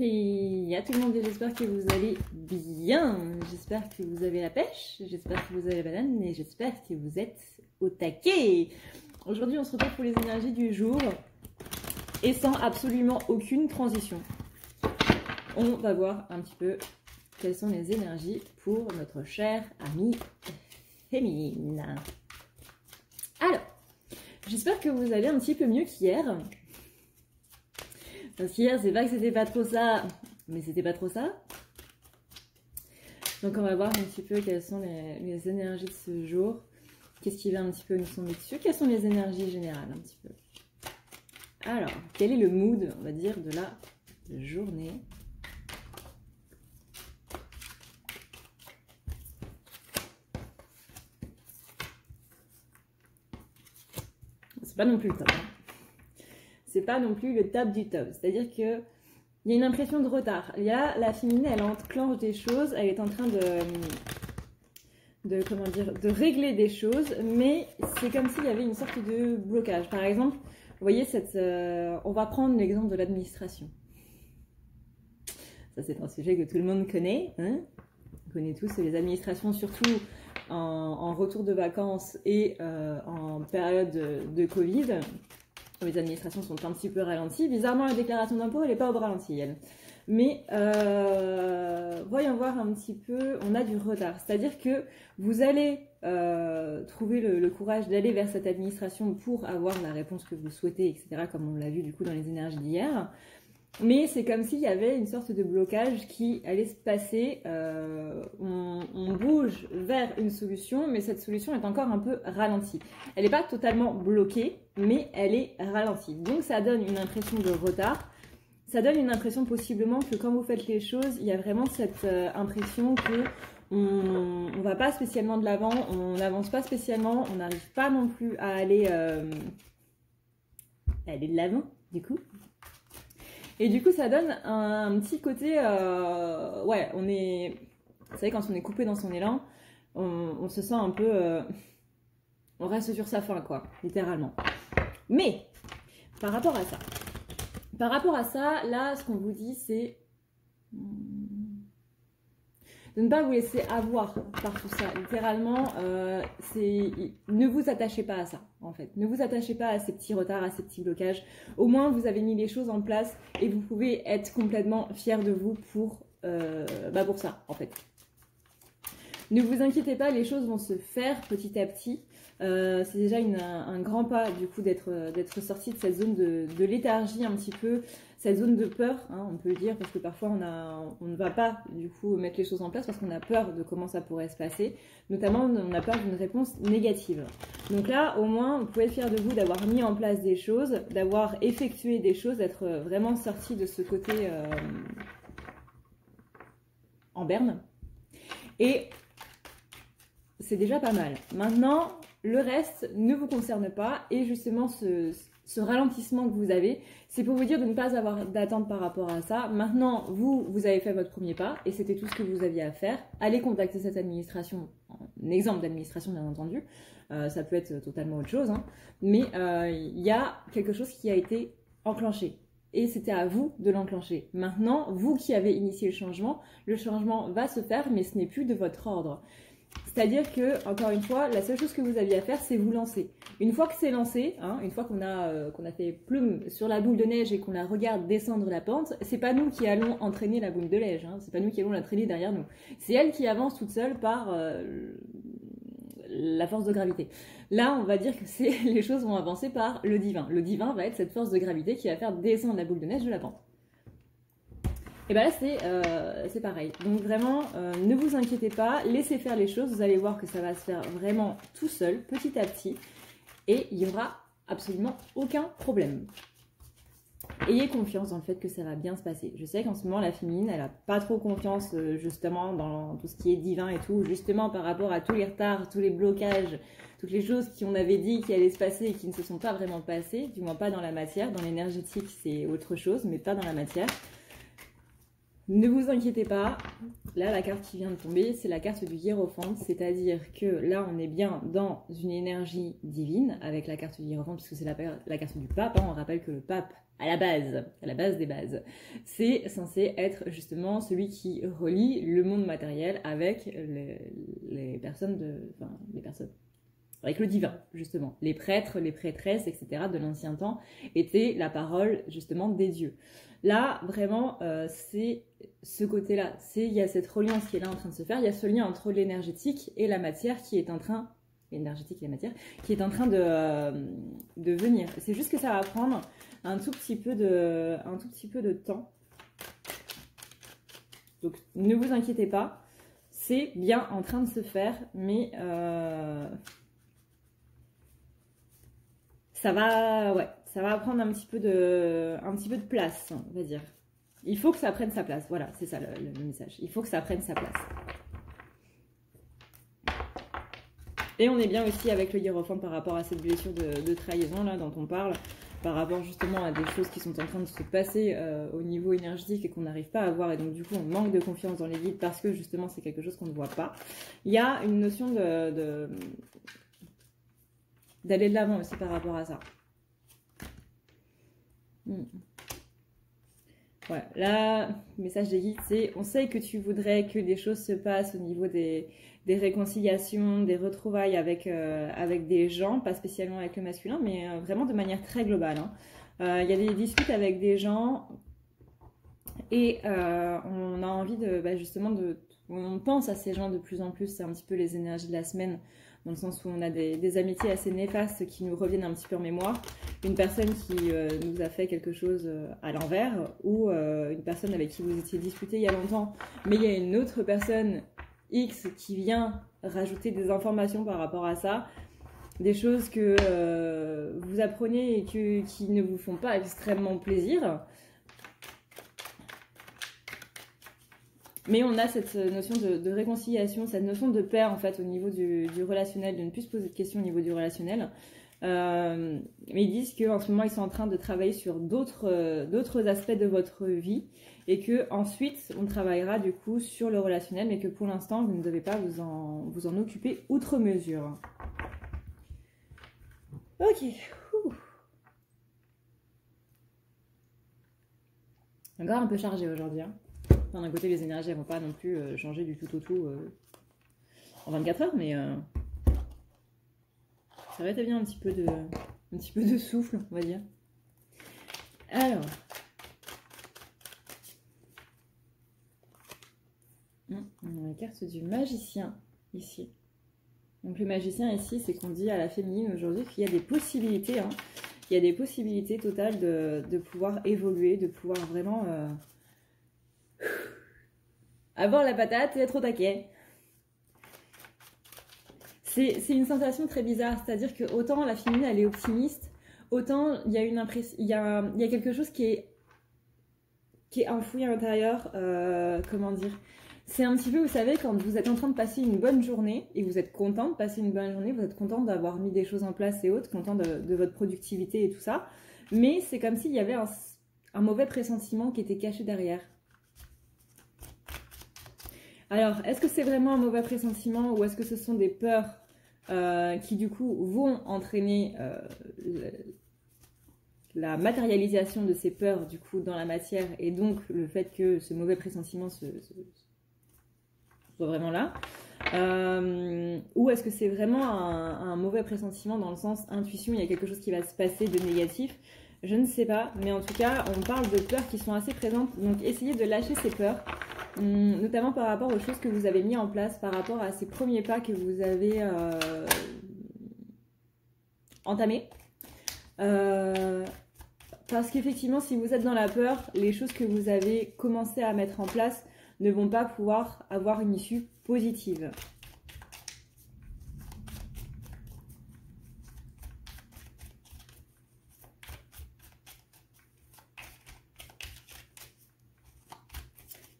Hey à tout le monde, j'espère que vous allez bien, j'espère que vous avez la pêche, j'espère que vous avez la banane et j'espère que vous êtes au taquet. Aujourd'hui on se retrouve pour les énergies du jour et sans absolument aucune transition. On va voir un petit peu quelles sont les énergies pour notre chère amie féminine. Alors, j'espère que vous allez un petit peu mieux qu'hier. Parce qu'hier, c'est pas que c'était pas trop ça, mais c'était pas trop ça. Donc on va voir un petit peu quelles sont les énergies de ce jour. Qu'est-ce qui va un petit peu nous tomber dessus? Quelles sont les énergies générales un petit peu? Alors, quel est le mood, on va dire, de la journée? C'est pas non plus le top. Hein. C'est pas non plus le top du top. C'est-à-dire que il y a une impression de retard. Il y a la féminine, elle enclenche des choses, elle est en train comment dire, de régler des choses, mais c'est comme s'il y avait une sorte de blocage. Par exemple, vous voyez on va prendre l'exemple de l'administration. Ça, c'est un sujet que tout le monde connaît. Hein, on connaît tous les administrations, surtout en retour de vacances et en période de Covid. Les administrations sont un petit peu ralenties. Bizarrement, la déclaration d'impôt, elle n'est pas au ralenti, elle. Mais voyons voir un petit peu, on a du retard. C'est-à-dire que vous allez trouver le courage d'aller vers cette administration pour avoir la réponse que vous souhaitez, etc., comme on l'a vu du coup dans les énergies d'hier. Mais c'est comme s'il y avait une sorte de blocage qui allait se passer. On bouge vers une solution, mais cette solution est encore un peu ralentie. Elle n'est pas totalement bloquée, mais elle est ralentie. Donc ça donne une impression de retard. Ça donne une impression possiblement que quand vous faites les choses, il y a vraiment cette impression que on ne va pas spécialement de l'avant, on n'avance pas spécialement, on n'arrive pas non plus à aller de l'avant, du coup. Et du coup, ça donne un petit côté... ouais, on est... Vous savez, quand on est coupé dans son élan, on se sent un peu... on reste sur sa faim, quoi, littéralement. Mais, par rapport à ça, là, ce qu'on vous dit, c'est... de ne pas vous laisser avoir par tout ça. Littéralement, ne vous attachez pas à ça, en fait. Ne vous attachez pas à ces petits retards, à ces petits blocages. Au moins, vous avez mis les choses en place et vous pouvez être complètement fiers de vous pour ça, en fait. Ne vous inquiétez pas, les choses vont se faire petit à petit. C'est déjà un grand pas, du coup, d'être sorti de cette zone de léthargie un petit peu, cette zone de peur, hein, on peut le dire, parce que parfois on ne va pas, du coup, mettre les choses en place parce qu'on a peur de comment ça pourrait se passer. Notamment, on a peur d'une réponse négative. Donc là, au moins, vous pouvez être fiers de vous d'avoir mis en place des choses, d'avoir effectué des choses, d'être vraiment sorti de ce côté en berne. Et c'est déjà pas mal. Maintenant, le reste ne vous concerne pas et justement ce ralentissement que vous avez, c'est pour vous dire de ne pas avoir d'attente par rapport à ça. Maintenant, vous avez fait votre premier pas et c'était tout ce que vous aviez à faire. Allez contacter cette administration, un exemple d'administration bien entendu, ça peut être totalement autre chose, hein. Mais il y a quelque chose qui a été enclenché. Et c'était à vous de l'enclencher. Maintenant, vous qui avez initié le changement va se faire, mais ce n'est plus de votre ordre. C'est-à-dire que, encore une fois, la seule chose que vous aviez à faire, c'est vous lancer. Une fois que c'est lancé, hein, une fois qu'on a fait plume sur la boule de neige et qu'on la regarde descendre la pente, c'est pas nous qui allons entraîner la boule de neige, hein, c'est pas nous qui allons l'entraîner derrière nous. C'est elle qui avance toute seule par la force de gravité. Là, on va dire que les choses vont avancer par le divin. Le divin va être cette force de gravité qui va faire descendre la boule de neige de la pente. Et bien là, c'est pareil. Donc vraiment, ne vous inquiétez pas, laissez faire les choses. Vous allez voir que ça va se faire vraiment tout seul, petit à petit. Et il n'y aura absolument aucun problème. Ayez confiance dans le fait que ça va bien se passer. Je sais qu'en ce moment, la féminine, elle n'a pas trop confiance justement dans tout ce qui est divin et tout. Justement par rapport à tous les retards, tous les blocages, toutes les choses qu'on avait dit qui allaient se passer et qui ne se sont pas vraiment passées. Du moins pas dans la matière. Dans l'énergétique, c'est autre chose, mais pas dans la matière. Ne vous inquiétez pas, là la carte qui vient de tomber, c'est la carte du Hiérophante, c'est-à-dire que là on est bien dans une énergie divine avec la carte du Hiérophante, puisque c'est la carte du pape, hein. On rappelle que le pape, à la base des bases, c'est censé être justement celui qui relie le monde matériel avec les personnes avec le divin, justement. Les prêtres, les prêtresses, etc. de l'ancien temps étaient la parole, justement, des dieux. Là, vraiment, c'est ce côté-là. Il y a cette reliance qui est là en train de se faire. Il y a ce lien entre l'énergétique et la matière qui est en train... L'énergétique et la matière qui est en train de venir. C'est juste que ça va prendre un tout petit peu de temps. Donc, ne vous inquiétez pas. C'est bien en train de se faire, mais... ça va prendre un petit peu de place, on va dire. Il faut que ça prenne sa place. Voilà, c'est ça le message. Il faut que ça prenne sa place. Et on est bien aussi avec le Hiérophante par rapport à cette blessure de trahison là dont on parle, par rapport justement à des choses qui sont en train de se passer au niveau énergétique et qu'on n'arrive pas à voir. Et donc du coup, on manque de confiance dans les guides parce que justement, c'est quelque chose qu'on ne voit pas. Il y a une notion d'aller de l'avant aussi par rapport à ça. Ouais, là, le message des guides, c'est on sait que tu voudrais que des choses se passent au niveau des réconciliations, des retrouvailles avec des gens, pas spécialement avec le masculin, mais vraiment de manière très globale. Hein. Y a des disputes avec des gens et on a envie justement on pense à ces gens de plus en plus, c'est un petit peu les énergies de la semaine, dans le sens où on a des amitiés assez néfastes qui nous reviennent un petit peu en mémoire. Une personne qui nous a fait quelque chose à l'envers, ou une personne avec qui vous étiez disputé il y a longtemps, mais il y a une autre personne X qui vient rajouter des informations par rapport à ça, des choses que vous apprenez et qui ne vous font pas extrêmement plaisir. Mais on a cette notion de réconciliation, cette notion de paix en fait au niveau du relationnel, de ne plus se poser de questions au niveau du relationnel. Mais ils disent qu'en ce moment ils sont en train de travailler sur d'autres aspects de votre vie et que ensuite on travaillera du coup sur le relationnel, mais que pour l'instant vous ne devez pas vous en occuper outre mesure. Ok. Encore un peu chargé aujourd'hui. Hein. D'un côté, les énergies ne vont pas non plus changer du tout au tout en 24 heures, mais ça va être bien un petit peu de souffle, on va dire. Alors, on a la carte du magicien ici. Donc le magicien ici, c'est qu'on dit à la féminine aujourd'hui qu'il y a des possibilités, hein, il y a des possibilités totales de pouvoir évoluer, de pouvoir vraiment... avoir la patate et être au taquet. C'est une sensation très bizarre, c'est-à-dire que autant la féminine elle est optimiste, autant il y a une impression, il y a quelque chose qui est enfoui à l'intérieur, comment dire, c'est un petit peu, vous savez, quand vous êtes en train de passer une bonne journée et vous êtes content de passer une bonne journée, vous êtes content d'avoir mis des choses en place et autres, content de votre productivité et tout ça, mais c'est comme s'il y avait un mauvais pressentiment qui était caché derrière. Alors, est-ce que c'est vraiment un mauvais pressentiment ou est-ce que ce sont des peurs qui, du coup, vont entraîner la matérialisation de ces peurs, du coup, dans la matière et donc le fait que ce mauvais pressentiment soit vraiment là ou est-ce que c'est vraiment un mauvais pressentiment dans le sens intuition, il y a quelque chose qui va se passer de négatif? Je ne sais pas, mais en tout cas, on parle de peurs qui sont assez présentes, donc essayez de lâcher ces peurs. Notamment par rapport aux choses que vous avez mis en place, par rapport à ces premiers pas que vous avez entamés. Parce qu'effectivement, si vous êtes dans la peur, les choses que vous avez commencé à mettre en place ne vont pas pouvoir avoir une issue positive.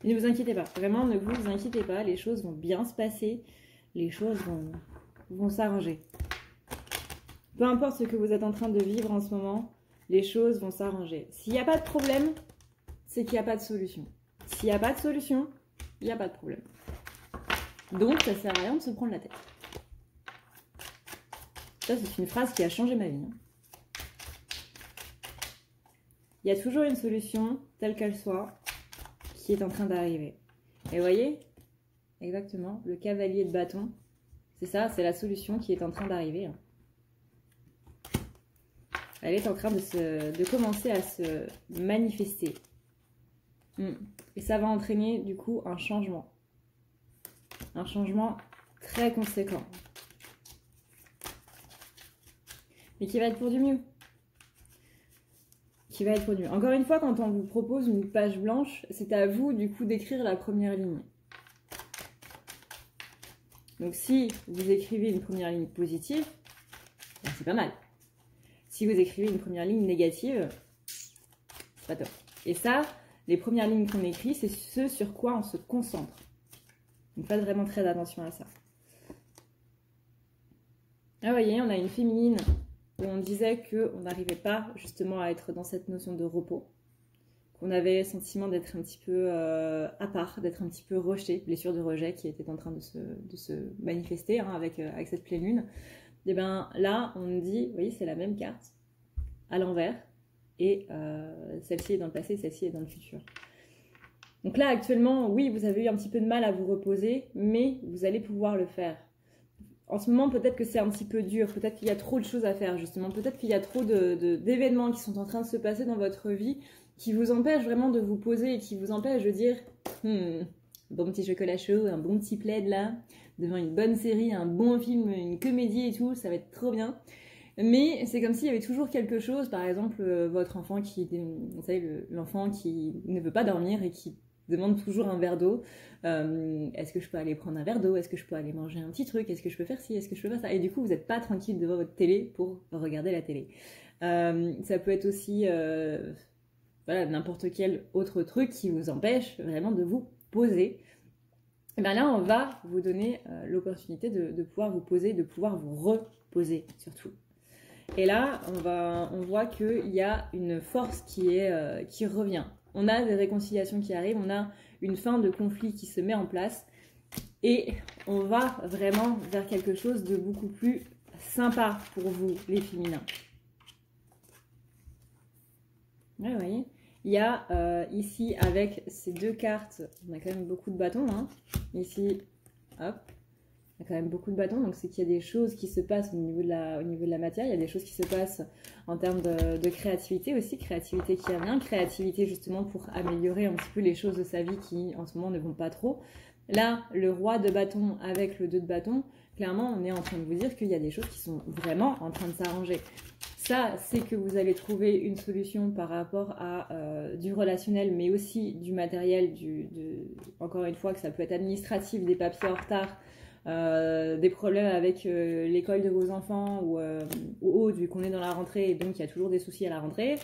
Ne vous inquiétez pas, vraiment ne vous inquiétez pas, les choses vont bien se passer, les choses vont s'arranger. Peu importe ce que vous êtes en train de vivre en ce moment, les choses vont s'arranger. S'il n'y a pas de problème, c'est qu'il n'y a pas de solution. S'il n'y a pas de solution, il n'y a pas de problème. Donc, ça sert à rien de se prendre la tête. Ça, c'est une phrase qui a changé ma vie. Il y a toujours une solution, telle qu'elle soit, qui est en train d'arriver. Et vous voyez, exactement, le cavalier de bâton, c'est ça, c'est la solution qui est en train d'arriver. Elle est en train de commencer à se manifester. Et ça va entraîner, du coup, un changement. Un changement très conséquent. Mais qui va être pour du mieux. Qui va être pour du mieux. Encore une fois, quand on vous propose une page blanche, c'est à vous, du coup, d'écrire la première ligne. Donc, si vous écrivez une première ligne positive, ben, c'est pas mal. Si vous écrivez une première ligne négative, c'est pas top. Et ça, les premières lignes qu'on écrit, c'est ce sur quoi on se concentre. Donc, faites vraiment très attention à ça. Ah, vous voyez, on a une féminine où on disait qu'on n'arrivait pas justement à être dans cette notion de repos, qu'on avait le sentiment d'être un petit peu à part, d'être un petit peu rejeté, blessure de rejet qui était en train de se manifester avec cette pleine lune. Et bien là, on nous dit, vous voyez, c'est la même carte à l'envers, et celle-ci est dans le passé, celle-ci est dans le futur. Donc là, actuellement, oui, vous avez eu un petit peu de mal à vous reposer, mais vous allez pouvoir le faire. En ce moment, peut-être que c'est un petit peu dur, peut-être qu'il y a trop de choses à faire, justement. Peut-être qu'il y a trop d'événements qui sont en train de se passer dans votre vie, qui vous empêchent vraiment de vous poser et qui vous empêchent de dire bon petit chocolat chaud, un bon petit plaid là, devant une bonne série, un bon film, une comédie et tout, ça va être trop bien. Mais c'est comme s'il y avait toujours quelque chose, par exemple, votre enfant vous savez, l'enfant qui ne veut pas dormir et qui demande toujours un verre d'eau. Est-ce que je peux aller prendre un verre d'eau? Est-ce que je peux aller manger un petit truc? Est-ce que je peux faire ci? Est-ce que je peux faire ça? Et du coup, vous n'êtes pas tranquille devant votre télé pour regarder la télé. Ça peut être aussi voilà, n'importe quel autre truc qui vous empêche vraiment de vous poser. Et bien là, on va vous donner l'opportunité de pouvoir vous poser, de pouvoir vous reposer surtout. Et là, on voit qu'il y a une force qui revient. On a des réconciliations qui arrivent, on a une fin de conflit qui se met en place et on va vraiment vers quelque chose de beaucoup plus sympa pour vous, les féminins. Ouais, vous voyez, il y a ici avec ces deux cartes, on a quand même beaucoup de bâtons. Ici, hop, il y a quand même beaucoup de bâtons, donc c'est qu'il y a des choses qui se passent au niveau de la matière, il y a des choses qui se passent en termes de créativité aussi, créativité qui revient, créativité justement pour améliorer un petit peu les choses de sa vie qui en ce moment ne vont pas trop. Là, le roi de bâton avec le 2 de bâton, clairement on est en train de vous dire qu'il y a des choses qui sont vraiment en train de s'arranger. Ça, c'est que vous allez trouver une solution par rapport à du relationnel, mais aussi du matériel, encore une fois que ça peut être administratif, des papiers en retard, des problèmes avec l'école de vos enfants ou autre, vu qu'on est dans la rentrée et donc il y a toujours des soucis à la rentrée.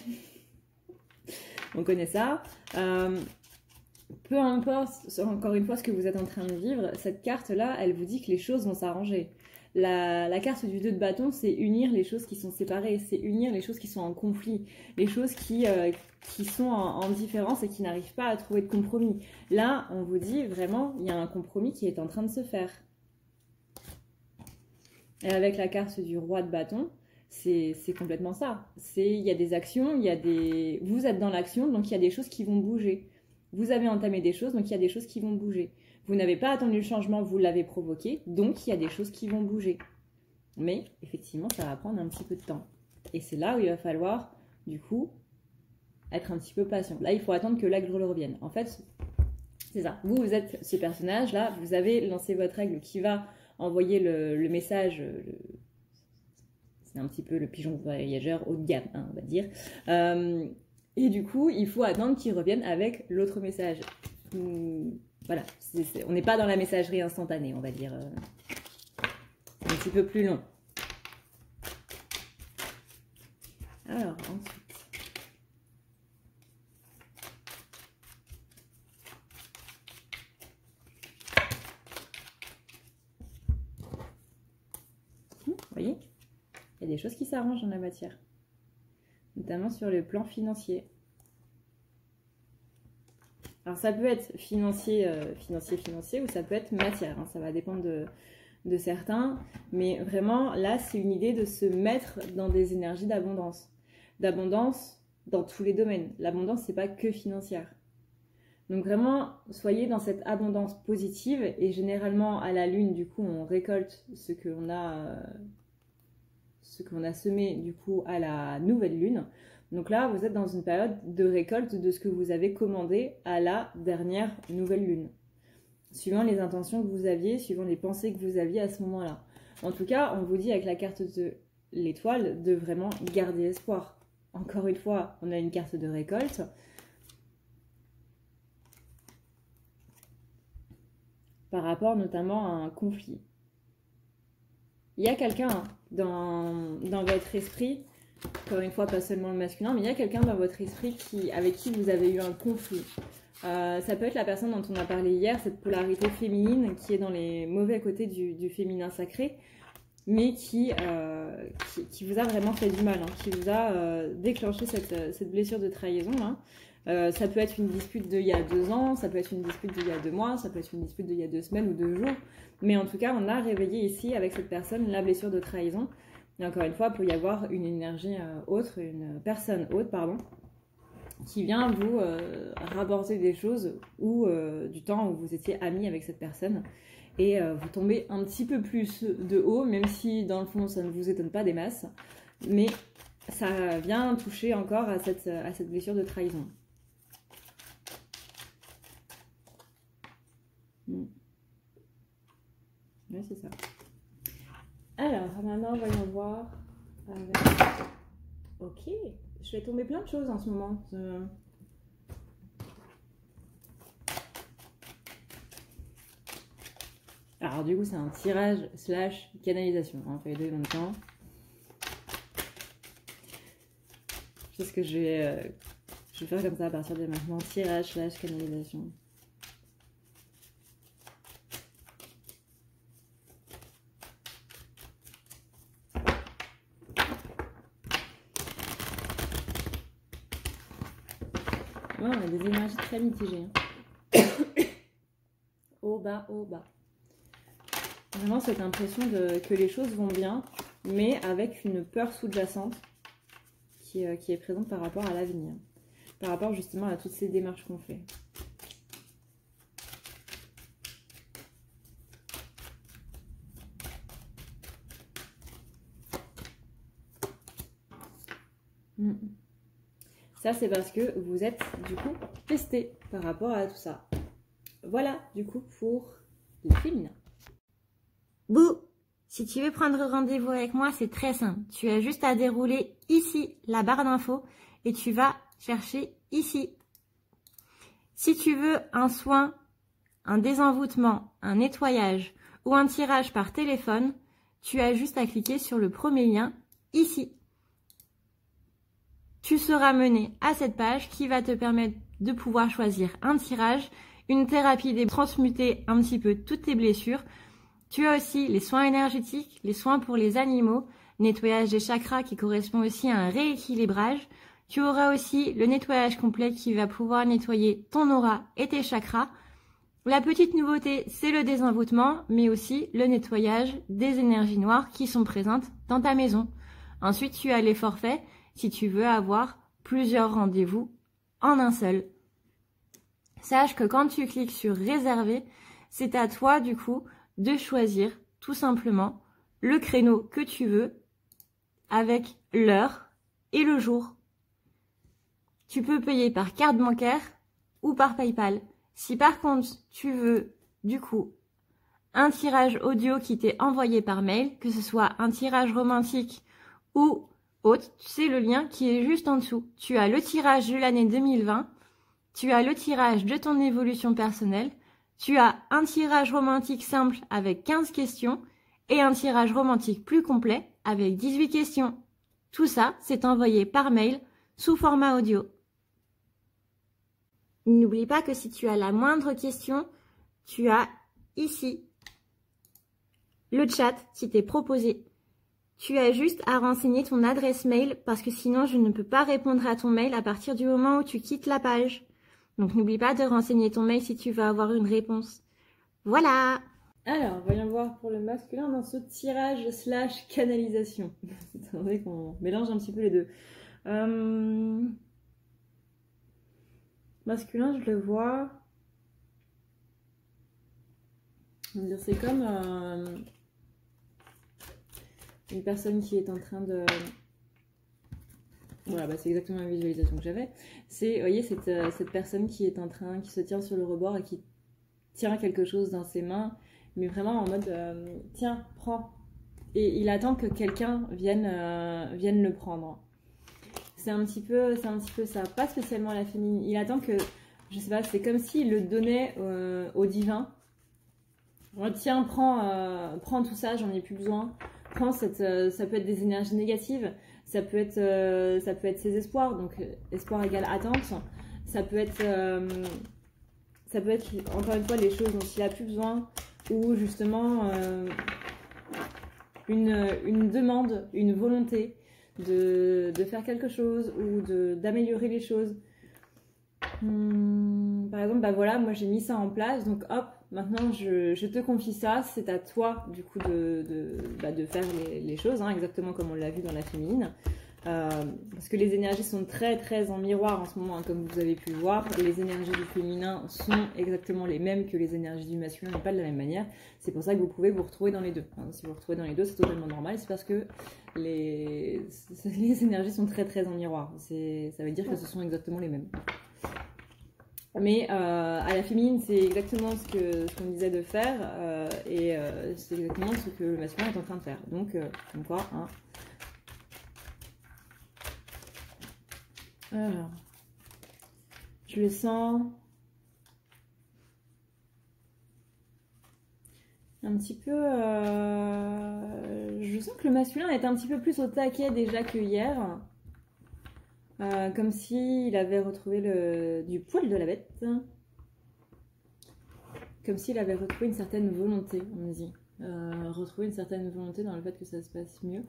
On connaît ça. Peu importe, encore une fois, ce que vous êtes en train de vivre, cette carte-là, elle vous dit que les choses vont s'arranger. La carte du 2 de bâton, c'est unir les choses qui sont séparées, c'est unir les choses qui sont en conflit, les choses qui sont en différence et qui n'arrivent pas à trouver de compromis. Là, on vous dit vraiment, il y a un compromis qui est en train de se faire. Et avec la carte du roi de bâton, c'est complètement ça. Il y a des actions, vous êtes dans l'action, donc il y a des choses qui vont bouger. Vous avez entamé des choses, donc il y a des choses qui vont bouger. Vous n'avez pas attendu le changement, vous l'avez provoqué, donc il y a des choses qui vont bouger. Mais effectivement, ça va prendre un petit peu de temps. Et c'est là où il va falloir, du coup, être un petit peu patient. Là, il faut attendre que l'aigle revienne. En fait, c'est ça. Vous êtes ce personnage-là, vous avez lancé votre aigle qui va envoyer le message. C'est un petit peu le pigeon voyageur haut de gamme, on va dire. Et du coup, il faut attendre qu'il revienne avec l'autre message. Voilà, on n'est pas dans la messagerie instantanée, on va dire. C'est un petit peu plus long. Alors, ensuite. Vous voyez, il y a des choses qui s'arrangent dans la matière, notamment sur le plan financier. Alors ça peut être financier, ou ça peut être matière, hein, ça va dépendre de certains, mais vraiment là c'est une idée de se mettre dans des énergies d'abondance dans tous les domaines. L'abondance c'est pas que financière. Donc vraiment soyez dans cette abondance positive, et généralement à la lune du coup on récolte ce qu'on a semé du coup à la nouvelle lune. Donc là, vous êtes dans une période de récolte de ce que vous avez commandé à la dernière nouvelle lune. Suivant les intentions que vous aviez, suivant les pensées que vous aviez à ce moment-là. En tout cas, on vous dit avec la carte de l'étoile de vraiment garder espoir. Encore une fois, on a une carte de récolte. Par rapport notamment à un conflit. Il y a quelqu'un dans votre esprit, encore une fois, pas seulement le masculin, mais il y a quelqu'un dans votre esprit avec qui vous avez eu un conflit. Ça peut être la personne dont on a parlé hier, cette polarité féminine qui est dans les mauvais côtés du féminin sacré, mais qui vous a vraiment fait du mal, hein, qui vous a déclenché cette blessure de trahison. Là. Ça peut être une dispute d'il y a 2 ans, ça peut être une dispute d'il y a 2 mois, ça peut être une dispute d'il y a 2 semaines ou 2 jours. Mais en tout cas, on a réveillé ici avec cette personne la blessure de trahison. Et encore une fois, il peut y avoir une énergie autre, une personne autre, pardon, qui vient vous rapporter des choses ou du temps où vous étiez amis avec cette personne. Et vous tombez un petit peu plus de haut, même si dans le fond, ça ne vous étonne pas des masses. Mais ça vient toucher encore à cette blessure de trahison. Oui, c'est ça. Alors, maintenant, voyons voir. Ok, je vais tomber plein de choses en ce moment. Alors, du coup, c'est un tirage / canalisation. On fait les deux en même temps. Je sais ce que je vais faire comme ça à partir de maintenant. Tirage / canalisation. Ouais, on a des énergies très mitigées. Hein. Au bas, au bas. Vraiment cette impression que les choses vont bien, mais avec une peur sous-jacente qui est présente par rapport à l'avenir. Par rapport justement à toutes ces démarches qu'on fait. Ça, c'est parce que vous êtes, du coup, testé par rapport à tout ça. Voilà, du coup, pour les féminins. Bouh! Si tu veux prendre rendez-vous avec moi, c'est très simple. Tu as juste à dérouler ici la barre d'infos et tu vas chercher ici. Si tu veux un soin, un désenvoûtement, un nettoyage ou un tirage par téléphone, tu as juste à cliquer sur le premier lien ici. Tu seras mené à cette page qui va te permettre de pouvoir choisir un tirage, une thérapie transmuter un petit peu toutes tes blessures. Tu as aussi les soins énergétiques, les soins pour les animaux, nettoyage des chakras qui correspond aussi à un rééquilibrage. Tu auras aussi le nettoyage complet qui va pouvoir nettoyer ton aura et tes chakras. La petite nouveauté, c'est le désenvoûtement, mais aussi le nettoyage des énergies noires qui sont présentes dans ta maison. Ensuite, tu as les forfaits si tu veux avoir plusieurs rendez-vous en un seul. Sache que quand tu cliques sur réserver, c'est à toi du coup de choisir tout simplement le créneau que tu veux avec l'heure et le jour. Tu peux payer par carte bancaire ou par PayPal. Si par contre tu veux du coup un tirage audio qui t'est envoyé par mail, que ce soit un tirage romantique ou autre, c'est le lien qui est juste en dessous. Tu as le tirage de l'année 2020, tu as le tirage de ton évolution personnelle, tu as un tirage romantique simple avec 15 questions et un tirage romantique plus complet avec 18 questions. Tout ça, c'est envoyé par mail sous format audio. N'oublie pas que si tu as la moindre question, tu as ici le chat qui t'est proposé. Tu as juste à renseigner ton adresse mail parce que sinon je ne peux pas répondre à ton mail à partir du moment où tu quittes la page. Donc n'oublie pas de renseigner ton mail si tu veux avoir une réponse. Voilà! Alors, voyons voir pour le masculin dans ce tirage / canalisation. C'est vrai qu'on mélange un petit peu les deux. Masculin, je le vois. C'est comme une personne qui est en train de... Voilà, bah c'est exactement la visualisation que j'avais. C'est, vous voyez, cette personne qui est en train, qui se tient sur le rebord et qui tient quelque chose dans ses mains, mais vraiment en mode tiens, prends. Et il attend que quelqu'un vienne le prendre. C'est un petit peu ça, pas spécialement la féminine. Il attend que, je sais pas, c'est comme s'il le donnait au divin. Tiens, prends tout ça, j'en ai plus besoin. Prends ça peut être des énergies négatives, ça peut être ses espoirs, donc espoir égale attente. Ça peut être encore une fois les choses dont il a plus besoin, ou justement une demande, une volonté de faire quelque chose ou d'améliorer les choses. Par exemple, bah voilà, moi j'ai mis ça en place, donc hop, maintenant je te confie ça, c'est à toi du coup de faire les choses, hein, exactement comme on l'a vu dans la féminine. Parce que les énergies sont très très en miroir en ce moment, hein, comme vous avez pu le voir. Les énergies du féminin sont exactement les mêmes que les énergies du masculin, mais pas de la même manière. C'est pour ça que vous pouvez vous retrouver dans les deux. Hein. Si vous vous retrouvez dans les deux, c'est totalement normal. C'est parce que les énergies sont très très en miroir. Ça veut dire que ce sont exactement les mêmes. Mais à la féminine, c'est exactement ce qu'on disait de faire, et c'est exactement ce que le masculin est en train de faire. Donc, comme quoi, hein. Alors, je le sens un petit peu... je sens que le masculin est un petit peu plus au taquet déjà que hier. Comme s'il avait retrouvé du poil de la bête. Comme s'il avait retrouvé une certaine volonté, on me dit. Retrouver une certaine volonté dans le fait que ça se passe mieux.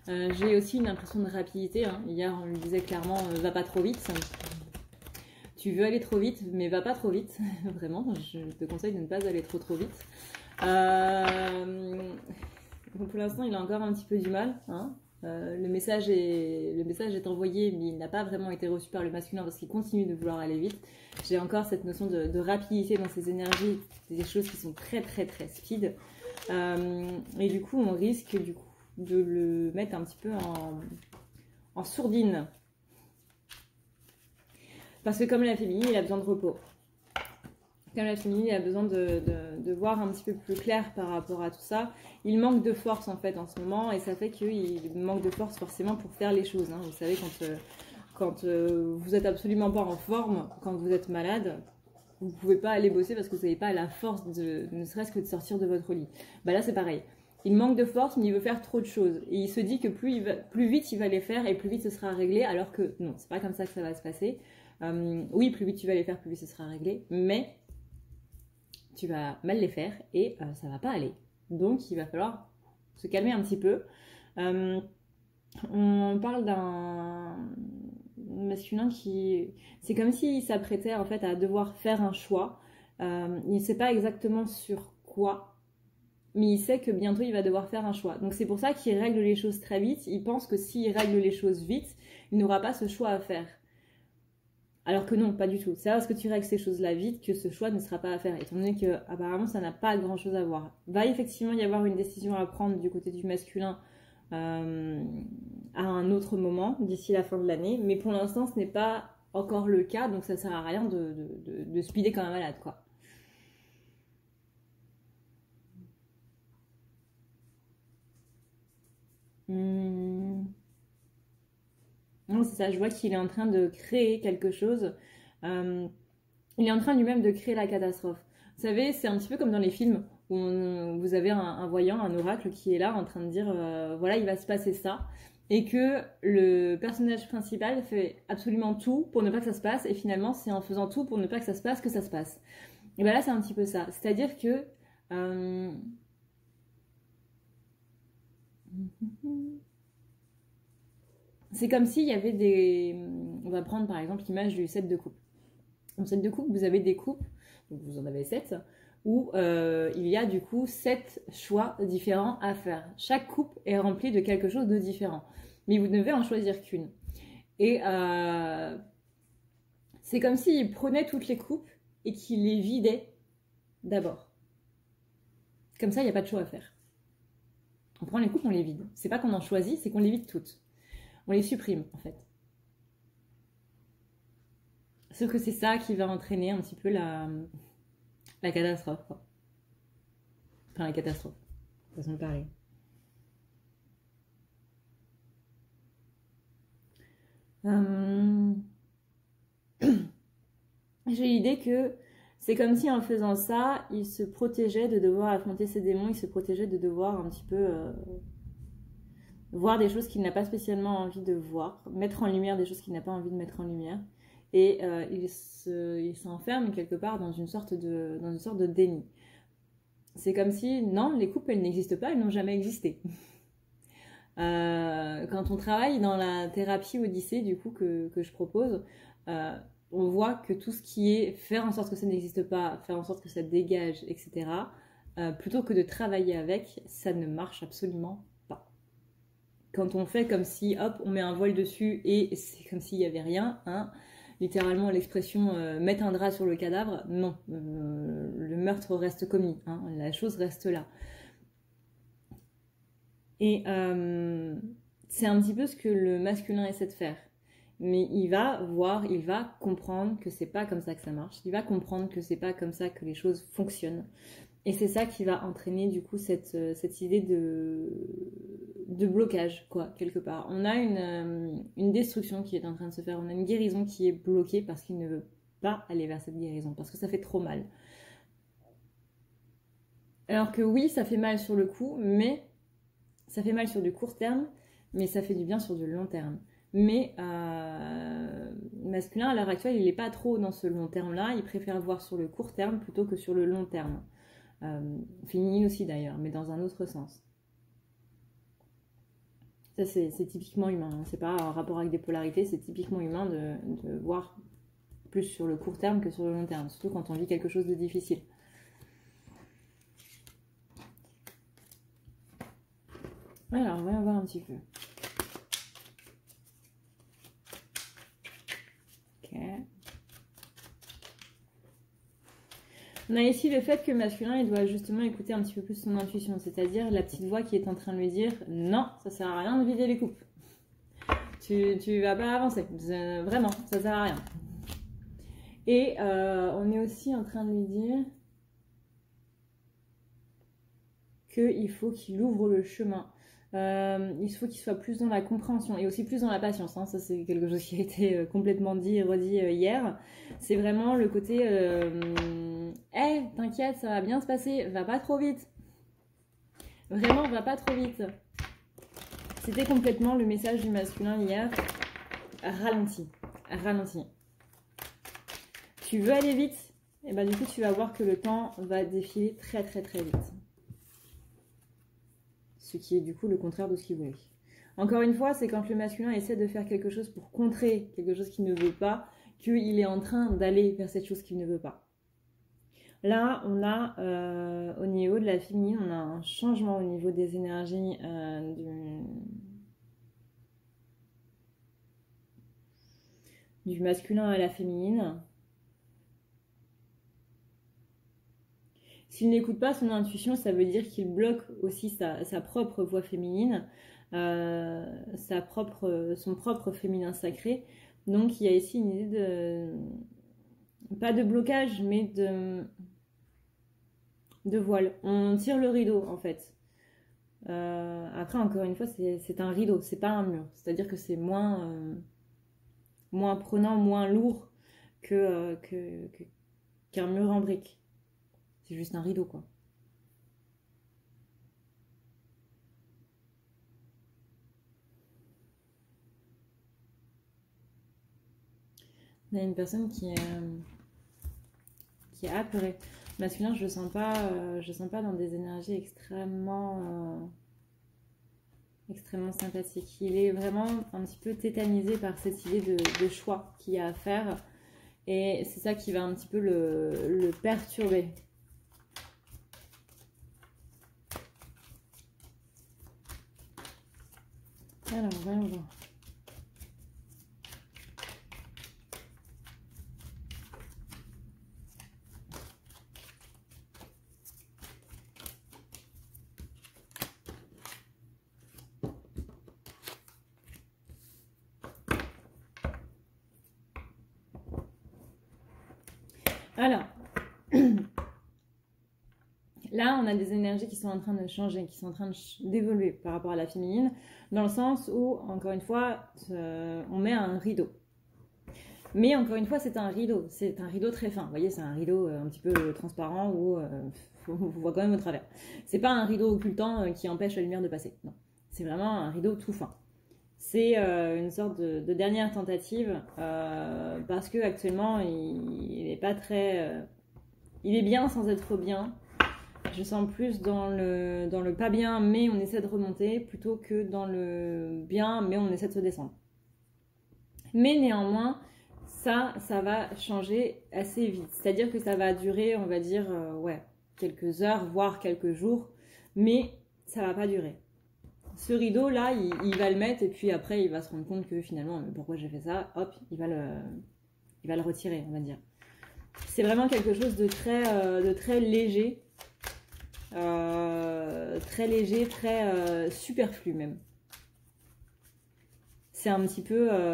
J'ai aussi une impression de rapidité. Hein. Hier, on lui disait clairement va pas trop vite. Tu veux aller trop vite, mais va pas trop vite. Vraiment, je te conseille de ne pas aller trop vite. Donc pour l'instant, il a encore un petit peu du mal. Hein. Le message est envoyé, mais il n'a pas vraiment été reçu par le masculin parce qu'il continue de vouloir aller vite. J'ai encore cette notion de rapidité dans ses énergies, des choses qui sont très très très speed. Et du coup, on risque de le mettre un petit peu en sourdine. Parce que comme la féminine, il a besoin de repos. Comme la féminine, il a besoin de voir un petit peu plus clair par rapport à tout ça. Il manque de force en fait en ce moment, et ça fait qu'il manque de force forcément pour faire les choses. Hein. Vous savez, quand vous êtes absolument pas en forme, quand vous êtes malade, vous ne pouvez pas aller bosser parce que vous n'avez pas la force ne serait-ce que de sortir de votre lit. Bah là c'est pareil. Il manque de force, mais il veut faire trop de choses. Et il se dit que plus vite il va les faire et plus vite ce sera réglé, alors que non, c'est pas comme ça que ça va se passer. Oui, plus vite tu vas les faire, plus vite ce sera réglé, mais tu vas mal les faire et ça va pas aller. Donc il va falloir se calmer un petit peu. On parle d'un masculin qui... C'est comme s'il s'apprêtait en fait à devoir faire un choix. Il ne sait pas exactement sur quoi, mais il sait que bientôt il va devoir faire un choix. Donc c'est pour ça qu'il règle les choses très vite. Il pense que s'il règle les choses vite, il n'aura pas ce choix à faire. Alors que non, pas du tout. C'est parce que tu règles ces choses-là vite que ce choix ne sera pas à faire, étant donné que apparemment ça n'a pas grand-chose à voir. Va effectivement y avoir une décision à prendre du côté du masculin à un autre moment, d'ici la fin de l'année, mais pour l'instant ce n'est pas encore le cas, donc ça sert à rien de speeder comme un malade, quoi. Non, c'est ça, je vois qu'il est en train de créer quelque chose. Il est en train lui-même de créer la catastrophe. Vous savez, c'est un petit peu comme dans les films où vous avez un voyant, un oracle qui est là en train de dire voilà, il va se passer ça. Et que le personnage principal fait absolument tout pour ne pas que ça se passe. Et finalement, c'est en faisant tout pour ne pas que ça se passe que ça se passe. Et bien là, c'est un petit peu ça. C'est-à-dire que... c'est comme s'il y avait des... On va prendre par exemple l'image du set de coupe. Dans cette de coupe, vous avez des coupes, donc vous en avez 7, où il y a du coup 7 choix différents à faire. Chaque coupe est remplie de quelque chose de différent, mais vous ne devez en choisir qu'une. Et c'est comme s'il prenait toutes les coupes et qu'il les vidait d'abord. Comme ça, il n'y a pas de choix à faire. On prend les coupes, on les vide. C'est pas qu'on en choisit, c'est qu'on les vide toutes. On les supprime, en fait. Sauf que c'est ça qui va entraîner un petit peu la catastrophe, quoi. Enfin, la catastrophe, façon de parler. J'ai l'idée que c'est comme si en faisant ça, il se protégeait de devoir affronter ses démons, il se protégeait de devoir un petit peu voir des choses qu'il n'a pas spécialement envie de voir, mettre en lumière des choses qu'il n'a pas envie de mettre en lumière. Et il s'enferme quelque part dans une sorte de déni. C'est comme si, non, les coupes, elles n'existent pas, elles n'ont jamais existé. Quand on travaille dans la thérapie Odyssée, du coup, que je propose, on voit que tout ce qui est faire en sorte que ça n'existe pas, faire en sorte que ça dégage, etc., plutôt que de travailler avec, ça ne marche absolument pas. Quand on fait comme si, hop, on met un voile dessus et c'est comme s'il n'y avait rien, hein, littéralement l'expression mettre un drap sur le cadavre, non, le meurtre reste commis, hein, la chose reste là. Et c'est un petit peu ce que le masculin essaie de faire. Mais il va voir, il va comprendre que c'est pas comme ça que ça marche, il va comprendre que c'est pas comme ça que les choses fonctionnent. Et c'est ça qui va entraîner du coup cette idée de blocage, quoi, quelque part. On a une destruction qui est en train de se faire, on a une guérison qui est bloquée parce qu'il ne veut pas aller vers cette guérison, parce que ça fait trop mal. Alors que oui, ça fait mal sur le coup, mais ça fait mal sur du court terme, mais ça fait du bien sur du long terme. Mais masculin, à l'heure actuelle, il n'est pas trop dans ce long terme-là, il préfère voir sur le court terme plutôt que sur le long terme. Féminine aussi d'ailleurs, mais dans un autre sens. Ça c'est typiquement humain, hein. C'est pas en rapport avec des polarités, c'est typiquement humain de voir plus sur le court terme que sur le long terme, surtout quand on vit quelque chose de difficile. Alors, on va voir un petit peu. Ok. On a ici le fait que le masculin, il doit justement écouter un petit peu plus son intuition, c'est-à-dire la petite voix qui est en train de lui dire « Non, ça sert à rien de vider les coupes. Tu vas pas avancer. Vraiment, ça sert à rien. » Et on est aussi en train de lui dire qu'il faut qu'il ouvre le chemin. Il faut qu'il soit plus dans la compréhension et aussi plus dans la patience, hein. Ça c'est quelque chose qui a été complètement dit et redit hier. C'est vraiment le côté hey, t'inquiète, ça va bien se passer, va pas trop vite, vraiment va pas trop vite. C'était complètement le message du masculin hier. Ralentis, ralentis. Tu veux aller vite, et ben du coup tu vas voir que le temps va défiler très très très vite. Ce qui est du coup le contraire de ce qu'il voulait. Encore une fois, c'est quand le masculin essaie de faire quelque chose pour contrer quelque chose qu'il ne veut pas, qu'il est en train d'aller vers cette chose qu'il ne veut pas. Là, on a au niveau de la féminine, on a un changement au niveau des énergies du masculin à la féminine. S'il n'écoute pas son intuition, ça veut dire qu'il bloque aussi sa propre voix féminine, son propre féminin sacré. Donc il y a ici une idée de... pas de blocage, mais de voile. On tire le rideau en fait. Après, encore une fois, c'est un rideau, c'est pas un mur. C'est-à-dire que c'est moins prenant, moins lourd qu'un mur en briques. C'est juste un rideau, quoi. On a une personne qui est apeurée. Masculin, je le sens pas dans des énergies extrêmement sympathiques. Il est vraiment un petit peu tétanisé par cette idée de choix qu'il y a à faire. Et c'est ça qui va un petit peu le perturber. Alors, voyons voir. Alors, là, on a des énergies qui sont en train de changer, qui sont en train d'évoluer par rapport à la féminine, dans le sens où, encore une fois, on met un rideau. Mais encore une fois, c'est un rideau très fin. Vous voyez, c'est un rideau un petit peu transparent où on voit quand même au travers. C'est pas un rideau occultant qui empêche la lumière de passer. Non, c'est vraiment un rideau tout fin. C'est une sorte de dernière tentative parce que actuellement il n'est pas très, il est bien sans être bien. Je sens plus dans le pas bien, mais on essaie de remonter, plutôt que dans le bien, mais on essaie de se descendre. Mais néanmoins, ça va changer assez vite. C'est-à-dire que ça va durer, on va dire, ouais, quelques heures, voire quelques jours, mais ça va pas durer. Ce rideau-là, il va le mettre, et puis après, il va se rendre compte que finalement, pourquoi j'ai fait ça, hop, il va le retirer, on va dire. C'est vraiment quelque chose de très léger. Très superflu même. C'est un petit peu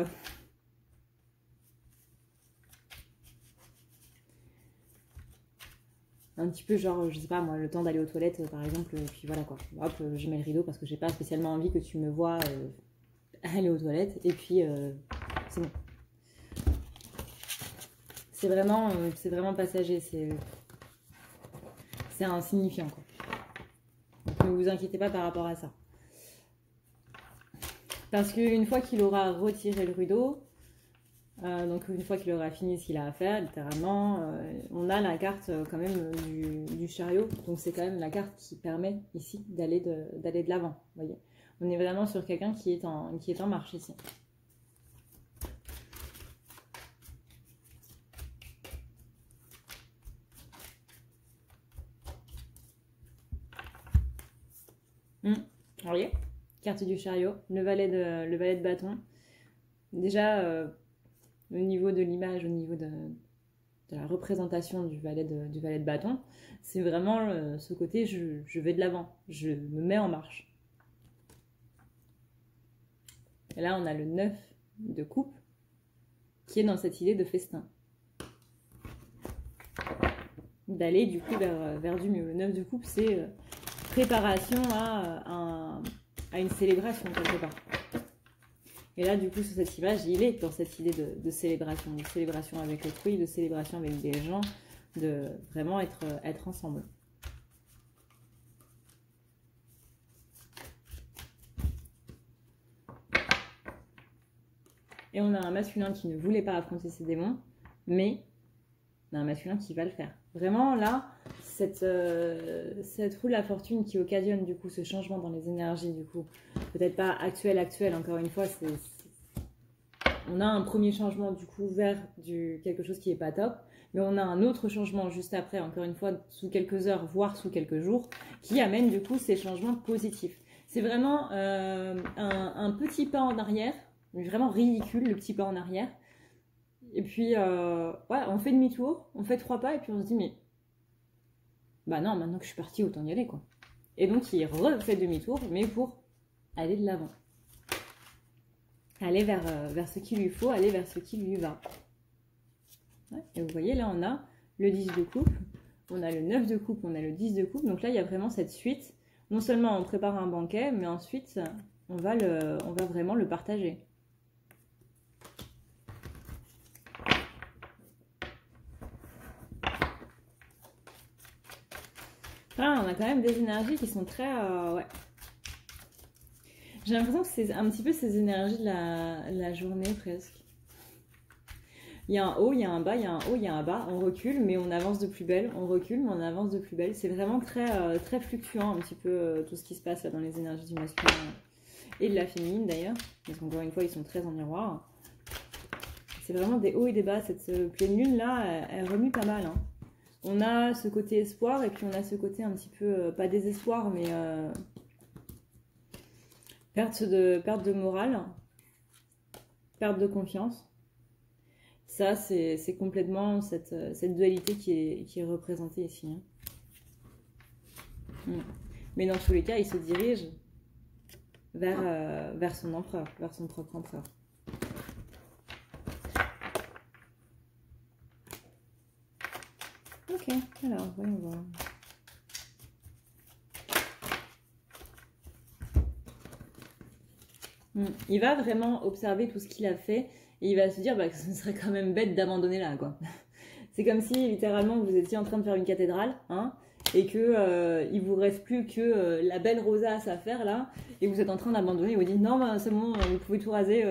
genre, je sais pas moi, le temps d'aller aux toilettes par exemple, et puis voilà quoi, hop, je mets le rideau parce que j'ai pas spécialement envie que tu me vois aller aux toilettes, et puis c'est bon. C'est vraiment passager, c'est insignifiant quoi. Donc ne vous inquiétez pas par rapport à ça. Parce qu'une fois qu'il aura retiré le rideau, donc une fois qu'il aura fini ce qu'il a à faire, littéralement, on a la carte quand même du chariot. Donc c'est quand même la carte qui permet ici d'aller de l'avant. Voyez, on est vraiment sur quelqu'un qui est en marche ici. Vous voyez, carte du chariot, le valet de bâton. Déjà, au niveau de l'image, au niveau de la représentation du valet de bâton, c'est vraiment ce côté je vais de l'avant, je me mets en marche. Et là, on a le 9 de coupe qui est dans cette idée de festin. D'aller du coup vers du mieux. Le 9 de coupe, c'est préparation à une célébration quelque part. Et là, du coup, sur cette image, il est dans cette idée de célébration avec autrui, de célébration avec des gens, de vraiment être ensemble. Et on a un masculin qui ne voulait pas affronter ses démons, mais on a un masculin qui va le faire. Vraiment, là, cette roue de la fortune qui occasionne du coup ce changement dans les énergies, du coup, peut-être pas actuel, encore une fois, on a un premier changement du coup vers quelque chose qui est pas top, mais on a un autre changement juste après, encore une fois, sous quelques heures, voire sous quelques jours, qui amène du coup ces changements positifs. C'est vraiment un petit pas en arrière, vraiment ridicule le petit pas en arrière. Et puis, ouais, on fait demi-tour, on fait 3 pas, et puis on se dit, mais bah non, maintenant que je suis partie, autant y aller, quoi. Et donc, il refait demi-tour, mais pour aller de l'avant. Aller vers ce qu'il lui faut, aller vers ce qui lui va. Ouais, et vous voyez, là, on a le 10 de coupe, on a le 9 de coupe, on a le 10 de coupe. Donc là, il y a vraiment cette suite. Non seulement on prépare un banquet, mais ensuite, on va vraiment le partager. Là, on a quand même des énergies qui sont très... ouais. J'ai l'impression que c'est un petit peu ces énergies de la journée, presque. Il y a un haut, il y a un bas, il y a un haut, il y a un bas. On recule, mais on avance de plus belle. On recule, mais on avance de plus belle. C'est vraiment très fluctuant, un petit peu, tout ce qui se passe là, dans les énergies du masculin et de la féminine, d'ailleurs. Parce qu'encore une fois, ils sont très en miroir. C'est vraiment des hauts et des bas. Cette pleine lune là, elle remue pas mal. Hein. On a ce côté espoir et puis on a ce côté un petit peu, pas désespoir, mais perte de morale, perte de confiance. Ça, c'est complètement cette dualité qui est représentée ici. Hein. Mais dans tous les cas, il se dirige vers son empereur, vers son propre empereur. Ok, alors, voyons voir. Il va vraiment observer tout ce qu'il a fait et il va se dire que ce serait quand même bête d'abandonner là, quoi. C'est comme si, littéralement, vous étiez en train de faire une cathédrale, hein, et que il vous reste plus que la belle rosace à faire, là, et vous êtes en train d'abandonner, et vous dites, non, c'est bon, vous pouvez tout raser,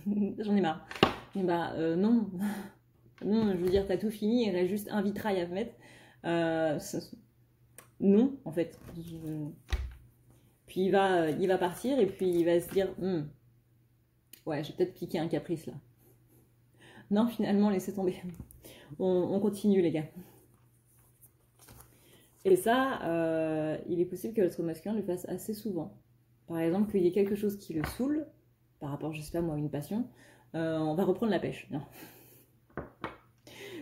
j'en ai marre. Et non. Non, je veux dire, t'as tout fini, il reste juste un vitrail à mettre. Non, en fait. Puis il va partir et puis il va se dire ouais, j'ai peut-être piqué un caprice là. Non, finalement, laissez tomber. On continue, les gars. Et ça, il est possible que votre masculin le fasse assez souvent. Par exemple, qu'il y ait quelque chose qui le saoule, par rapport, je sais pas moi, à une passion, on va reprendre la pêche. Non.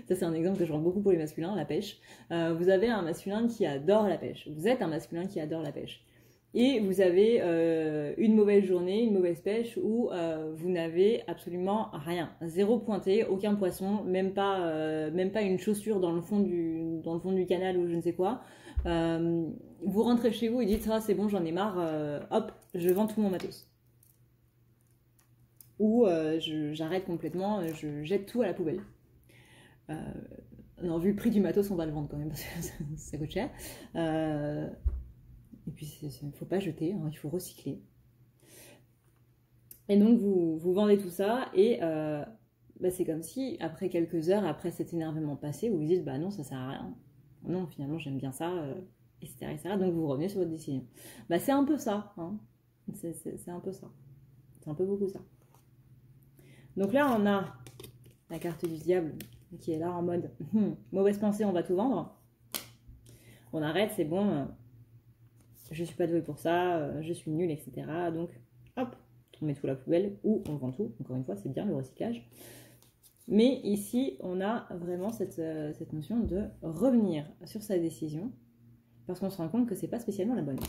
Ça, c'est un exemple que je rends beaucoup pour les masculins, la pêche. Vous avez un masculin qui adore la pêche. Vous êtes un masculin qui adore la pêche. Et vous avez une mauvaise journée, une mauvaise pêche où vous n'avez absolument rien. Zéro pointé, aucun poisson, même pas une chaussure dans le fond du canal ou je ne sais quoi. Vous rentrez chez vous et dites « Ah, c'est bon, j'en ai marre, hop, je vends tout mon matos. » Ou j'arrête complètement, je jette tout à la poubelle. Non, vu le prix du matos, on va le vendre quand même parce que ça coûte cher. Et puis, il ne faut pas jeter, hein, il faut recycler. Et donc, vous vendez tout ça et c'est comme si, après quelques heures, après cet énervement passé, vous vous dites, bah non, ça sert à rien. Non, finalement, j'aime bien ça, etc., etc. Donc, vous revenez sur votre décision. Bah, c'est un peu ça. Hein. C'est un peu ça. C'est un peu beaucoup ça. Donc là, on a la carte du diable qui est là en mode mauvaise pensée, on va tout vendre. On arrête, c'est bon. Je suis pas douée pour ça, je suis nulle, etc. Donc, hop, on met tout à la poubelle ou on vend tout. Encore une fois, c'est bien le recyclage. Mais ici, on a vraiment cette notion de revenir sur sa décision parce qu'on se rend compte que c'est pas spécialement la bonne.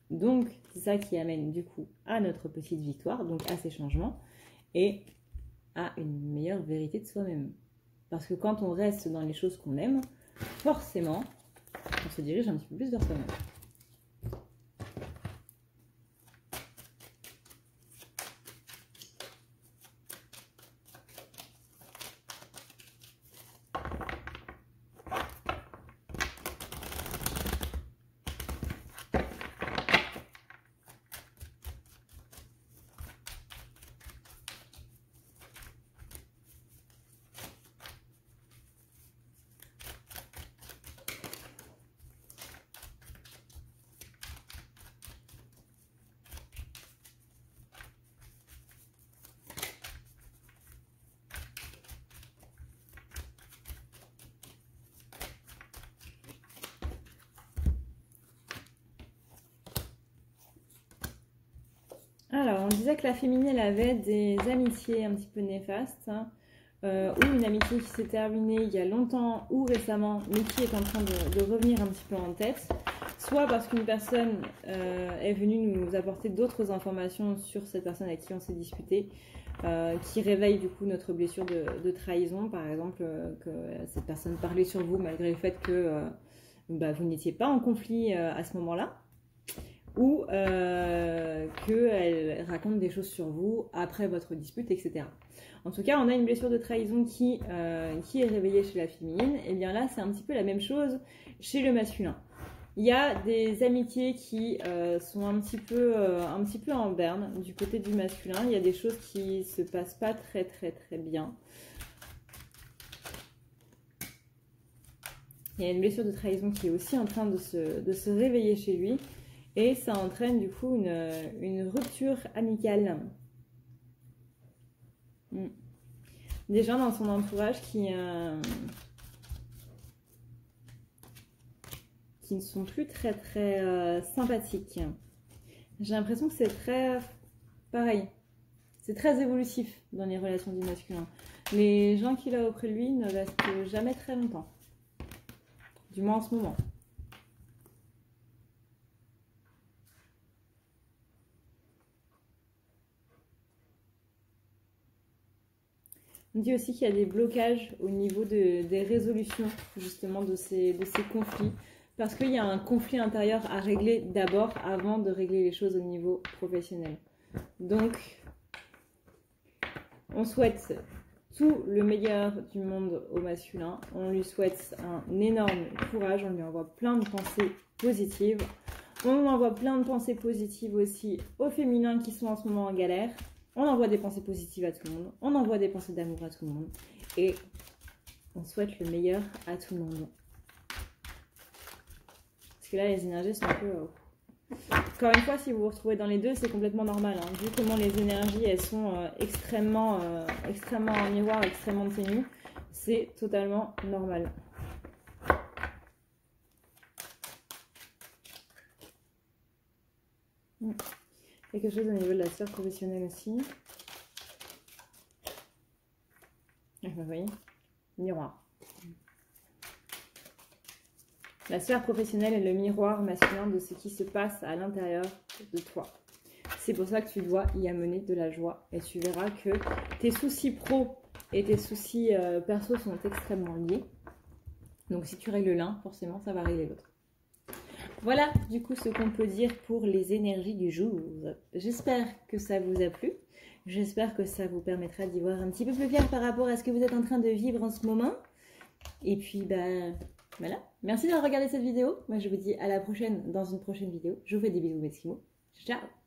Donc, c'est ça qui amène du coup à notre petite victoire, donc à ces changements et à une meilleure vérité de soi-même. Parce que quand on reste dans les choses qu'on aime, forcément, on se dirige un petit peu plus vers soi-même. Alors, on disait que la féminine, elle avait des amitiés un petit peu néfastes, hein, ou une amitié qui s'est terminée il y a longtemps ou récemment, mais qui est en train de revenir un petit peu en tête, soit parce qu'une personne est venue nous apporter d'autres informations sur cette personne avec qui on s'est disputé, qui réveille du coup notre blessure de trahison, par exemple, que cette personne parlait sur vous malgré le fait que vous n'étiez pas en conflit à ce moment-là, ou qu'elle raconte des choses sur vous après votre dispute, etc. En tout cas, on a une blessure de trahison qui est réveillée chez la féminine, et bien là, c'est un petit peu la même chose chez le masculin. Il y a des amitiés qui sont un petit peu en berne du côté du masculin. Il y a des choses qui se passent pas très très très bien. Il y a une blessure de trahison qui est aussi en train de se réveiller chez lui. Et ça entraîne du coup une rupture amicale. des gens dans son entourage qui ne sont plus très sympathiques. J'ai l'impression que c'est très pareil. C'est très évolutif dans les relations du masculin. Les gens qu'il a auprès de lui ne restent jamais très longtemps. Du moins en ce moment. On dit aussi qu'il y a des blocages au niveau des résolutions justement de ces conflits. Parce qu'il y a un conflit intérieur à régler d'abord avant de régler les choses au niveau professionnel. Donc, on souhaite tout le meilleur du monde au masculin. On lui souhaite un énorme courage. On lui envoie plein de pensées positives. On envoie plein de pensées positives aussi aux féminins qui sont en ce moment en galère. On envoie des pensées positives à tout le monde. On envoie des pensées d'amour à tout le monde. Et on souhaite le meilleur à tout le monde. Parce que là, les énergies sont un peu... Encore une fois, si vous vous retrouvez dans les deux, c'est complètement normal. Hein. Vu comment les énergies, elles sont extrêmement en miroir, extrêmement ténues, c'est totalement normal. Quelque chose au niveau de la sphère professionnelle aussi. Vous voyez, miroir. La sphère professionnelle est le miroir masculin de ce qui se passe à l'intérieur de toi. C'est pour ça que tu dois y amener de la joie. Et tu verras que tes soucis pro et tes soucis perso sont extrêmement liés. Donc si tu règles l'un, forcément, ça va régler l'autre. Voilà du coup ce qu'on peut dire pour les énergies du jour. J'espère que ça vous a plu. J'espère que ça vous permettra d'y voir un petit peu plus clair par rapport à ce que vous êtes en train de vivre en ce moment. Et puis, voilà. Merci d'avoir regardé cette vidéo. Moi, je vous dis à la prochaine dans une prochaine vidéo. Je vous fais des bisous, Eskimo. Ciao!